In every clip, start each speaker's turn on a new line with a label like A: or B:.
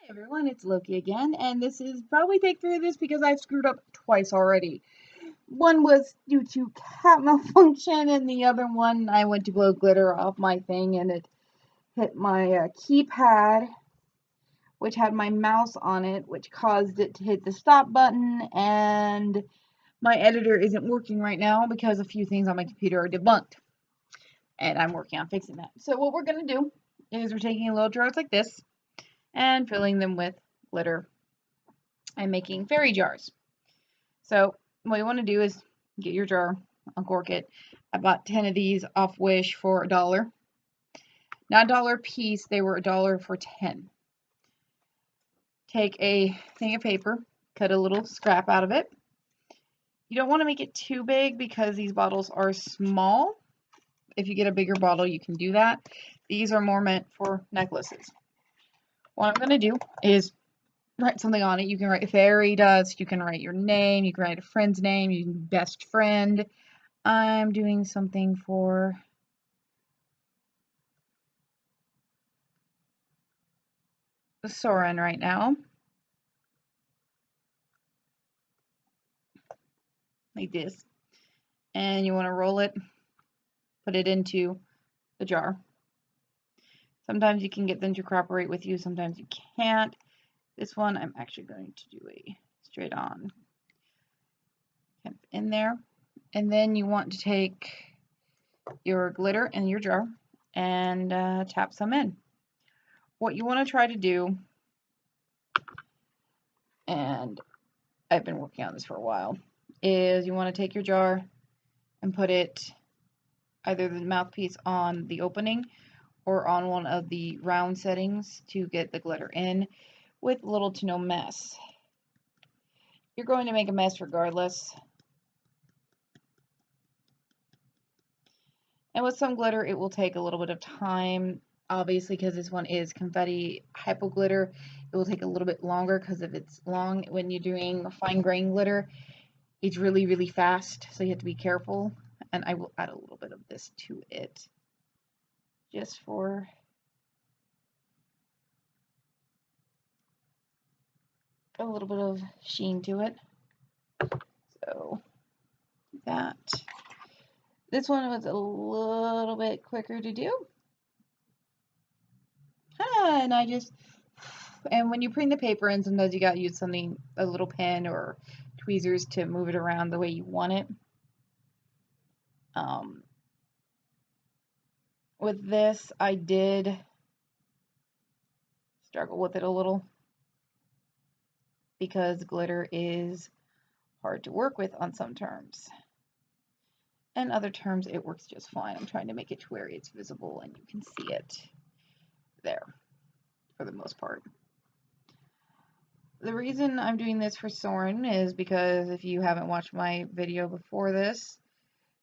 A: Everyone, it's Loki again, and this is probably take 3 of this because I've screwed up twice already. One was due to cat malfunction, and the other one I went to blow glitter off my thing and it hit my keypad, which had my mouse on it, which caused it to hit the stop button, and my editor isn't working right now because a few things on my computer are debunked, and I'm working on fixing that. So what we're going to do is we're taking little jars like this and filling them with glitter and making fairy jars. So what you want to do is get your jar, uncork it. I bought 10 of these off Wish for $1. Not $1 a piece, they were $1 for 10. Take a thing of paper, cut a little scrap out of it. You don't want to make it too big because these bottles are small. If you get a bigger bottle, you can do that. These are more meant for necklaces. What I'm going to do is write something on it. You can write fairy dust, you can write your name, you can write a friend's name, your best friend. I'm doing something for Soren right now. Like this. And you want to roll it, put it into the jar. Sometimes you can get them to cooperate with you, sometimes you can't. This one I'm actually going to do a straight on in there. And then you want to take your glitter in your jar and tap some in. What you want to try to do, and I've been working on this for a while, is you want to take your jar and put it either the mouthpiece on the opening or on one of the round settings to get the glitter in with little to no mess. You're going to make a mess regardless. And with some glitter, it will take a little bit of time. Obviously, because this one is confetti hypo glitter, it will take a little bit longer because if it's long, when you're doing fine grain glitter, it's really, really fast. So you have to be careful. And I will add a little bit of this to it just for a little bit of sheen to it. So that. This one was a little bit quicker to do. And when you bring the paper in, sometimes you gotta use something, a little pen or tweezers to move it around the way you want it. With this, I did struggle with it a little because glitter is hard to work with on some terms. And other terms, it works just fine. I'm trying to make it to where it's visible and you can see it there for the most part. The reason I'm doing this for Soren is because if you haven't watched my video before this,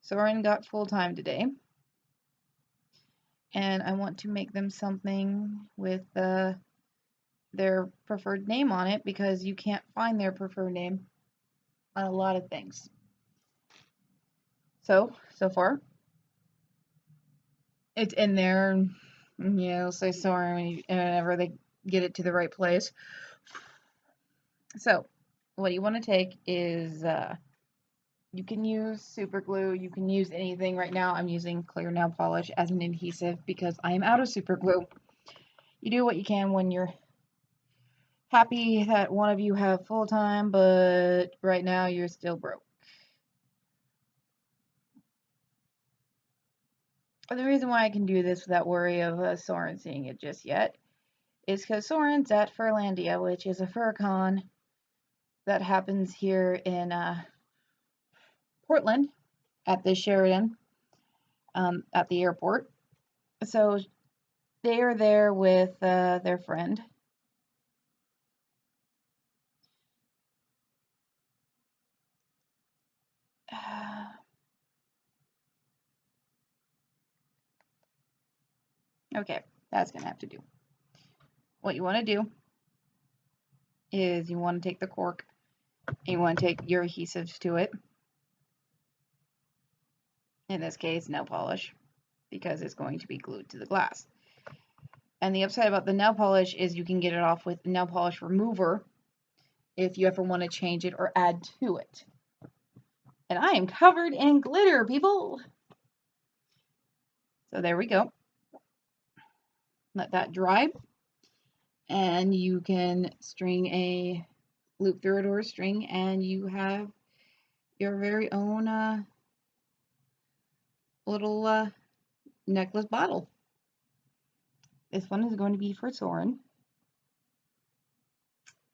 A: Soren got full-time today. And I want to make them something with their preferred name on it because you can't find their preferred name on a lot of things. So far, it's in there. Yeah, it'll say Soren whenever they get it to the right place. So, what you want to take is, you can use super glue, you can use anything. Right now, I'm using clear nail polish as an adhesive because I am out of super glue. You do what you can when you're happy that one of you have full time, but right now you're still broke. And the reason why I can do this without worry of Soren seeing it just yet is because Soren's at Furlandia, which is a fur con that happens here in Portland at the Sheridan at the airport. So they are there with their friend. Okay, that's gonna have to do. What you want to do is you want to take the cork and you want to take your adhesives to it. In this case, nail polish, because it's going to be glued to the glass. And the upside about the nail polish is you can get it off with nail polish remover if you ever want to change it or add to it. And I am covered in glitter, people. So there we go. Let that dry. And you can string a loop through it or a string, and you have your very own little necklace bottle. This one is going to be for Soren,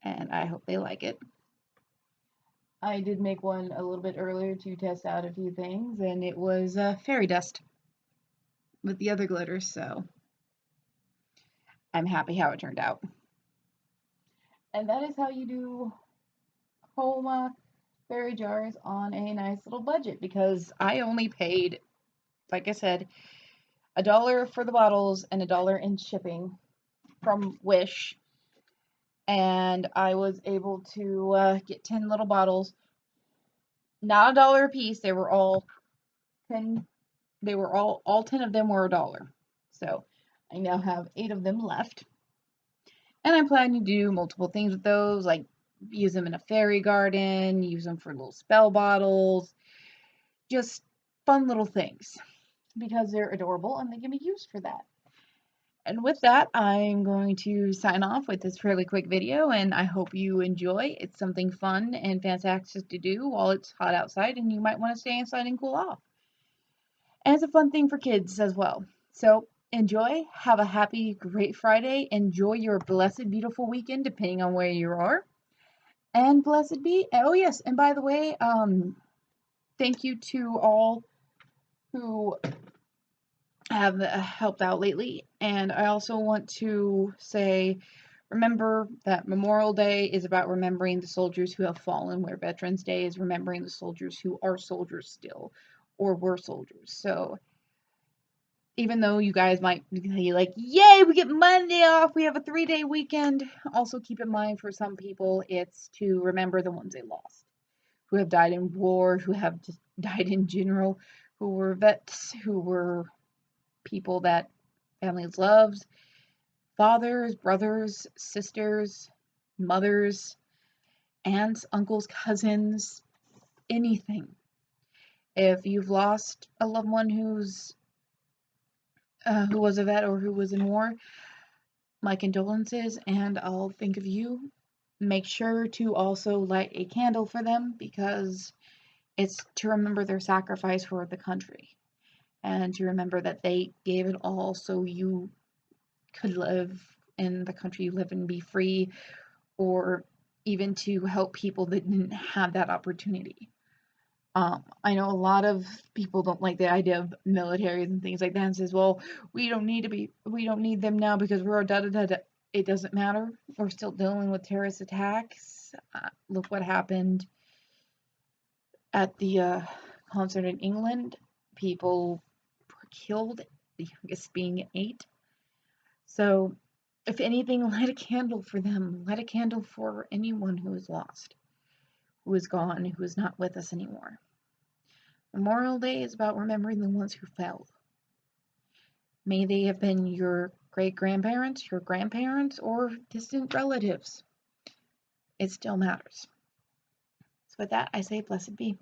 A: and I hope they like it. I did make one a little bit earlier to test out a few things, and it was fairy dust with the other glitters, so I'm happy how it turned out. And that is how you do home fairy jars on a nice little budget, because I only paid, like I said, $1 for the bottles and $1 in shipping from Wish, and I was able to get 10 little bottles. Not $1 a piece. They were all 10. They were all 10 of them were $1. So I now have 8 of them left, and I'm planning to do multiple things with those, like use them in a fairy garden, use them for little spell bottles, just fun little things, because they're adorable and they can be used for that. And with that, I'm going to sign off with this fairly quick video, and I hope you enjoy. It's something fun and fantastic to do while it's hot outside and you might want to stay inside and cool off. And it's a fun thing for kids as well. So enjoy, have a happy, great Friday, enjoy your blessed, beautiful weekend, depending on where you are. And blessed be. Oh yes, and by the way, thank you to all who have helped out lately. And I also want to say, remember that Memorial Day is about remembering the soldiers who have fallen, where Veterans Day is remembering the soldiers who are soldiers still, or were soldiers. So even though you guys might be like, yay, we get Monday off, we have a 3-day weekend, also keep in mind for some people it's to remember the ones they lost, who have died in war, who have just died in general, who were vets, who were people that families loved, fathers, brothers, sisters, mothers, aunts, uncles, cousins, anything. If you've lost a loved one who was a vet or who was in war, my condolences, and I'll think of you. Make sure to also light a candle for them, because it's to remember their sacrifice for the country, and to remember that they gave it all so you could live in the country you live and be free, or even to help people that didn't have that opportunity. I know a lot of people don't like the idea of militaries and things like that, and says, well, we don't need them now because we're da da da da. It doesn't matter. We're still dealing with terrorist attacks. Look what happened at the concert in England. People were killed, the youngest being 8. So, if anything, light a candle for them. Light a candle for anyone who is lost, who is gone, who is not with us anymore. Memorial Day is about remembering the ones who fell. May they have been your great-grandparents, your grandparents, or distant relatives. It still matters. So with that, I say blessed be.